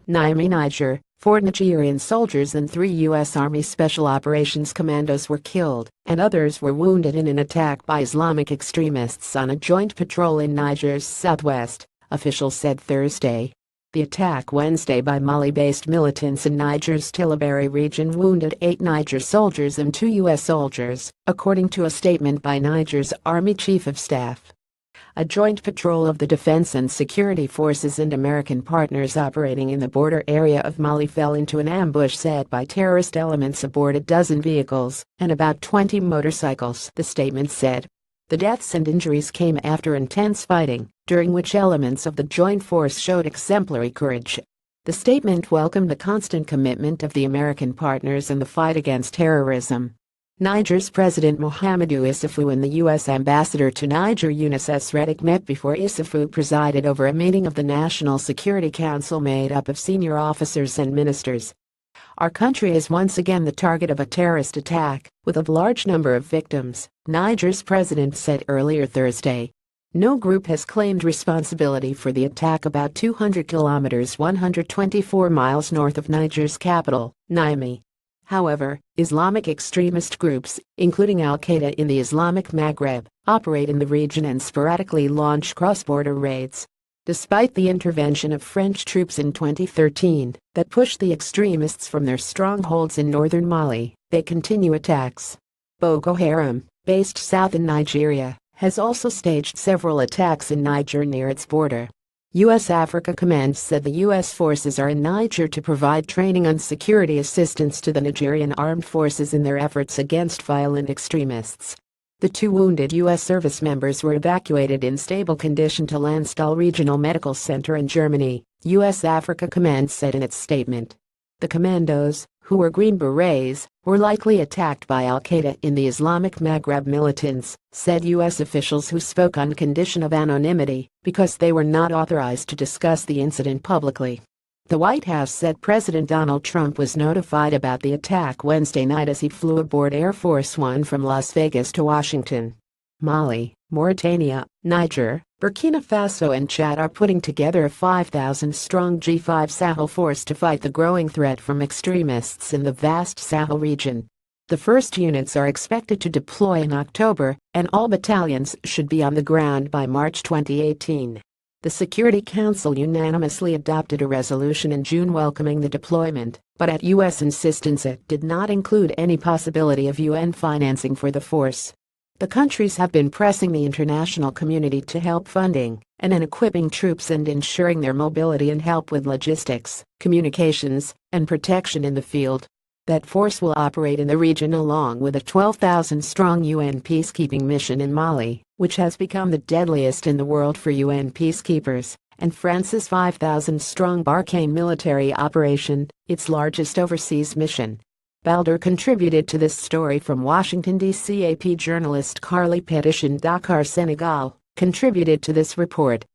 NIAMEY, Niger, 4 Nigerian soldiers and 3 U.S. Army Special Operations commandos were killed, and others were wounded in an attack by Islamic extremists on a joint patrol in Niger's southwest, officials said Thursday. The attack Wednesday by Mali-based militants in Niger's Tillaberi region wounded 8 Niger soldiers and 2 U.S. soldiers, according to a statement by Niger's Army Chief of Staff. A joint patrol of the Defense and Security Forces and American partners operating in the border area of Mali fell into an ambush set by terrorist elements aboard a dozen vehicles and about 20 motorcycles, the statement said. The deaths and injuries came after intense fighting, during which elements of the joint force showed exemplary courage. The statement welcomed the constant commitment of the American partners in the fight against terrorism. Niger's President Mahamadou Issoufou and the U.S. Ambassador to Niger Younis S. Reddick met before Issoufou presided over a meeting of the National Security Council made up of senior officers and ministers. Our country is once again the target of a terrorist attack, with a large number of victims, Niger's president said earlier Thursday. No group has claimed responsibility for the attack about 200 kilometers 124 miles north of Niger's capital, Niamey. However, Islamic extremist groups, including Al-Qaeda in the Islamic Maghreb, operate in the region and sporadically launch cross-border raids. Despite the intervention of French troops in 2013 that pushed the extremists from their strongholds in northern Mali, they continue attacks. Boko Haram, based south in Nigeria, has also staged several attacks in Niger near its border. U.S. Africa Command said the U.S. forces are in Niger to provide training and security assistance to the Nigerian armed forces in their efforts against violent extremists. The 2 wounded U.S. service members were evacuated in stable condition to Landstuhl Regional Medical Center in Germany, U.S. Africa Command said in its statement. The commandos, who were Green Berets, were likely attacked by Al-Qaeda in the Islamic Maghreb militants, said U.S. officials who spoke on condition of anonymity because they were not authorized to discuss the incident publicly. The White House said President Donald Trump was notified about the attack Wednesday night as he flew aboard Air Force One from Las Vegas to Washington. Mali, Mauritania, Niger, Burkina Faso and Chad are putting together a 5,000-strong G5 Sahel force to fight the growing threat from extremists in the vast Sahel region. The first units are expected to deploy in October, and all battalions should be on the ground by March 2018. The Security Council unanimously adopted a resolution in June welcoming the deployment, but at U.S. insistence it did not include any possibility of UN financing for the force. The countries have been pressing the international community to help funding and in equipping troops and ensuring their mobility and help with logistics, communications, and protection in the field. That force will operate in the region along with a 12,000-strong UN peacekeeping mission in Mali, which has become the deadliest in the world for UN peacekeepers, and France's 5,000-strong Barkhane military operation, its largest overseas mission. Balder contributed to this story from Washington, D.C. AP journalist Carly Petition, Dakar, Senegal, contributed to this report.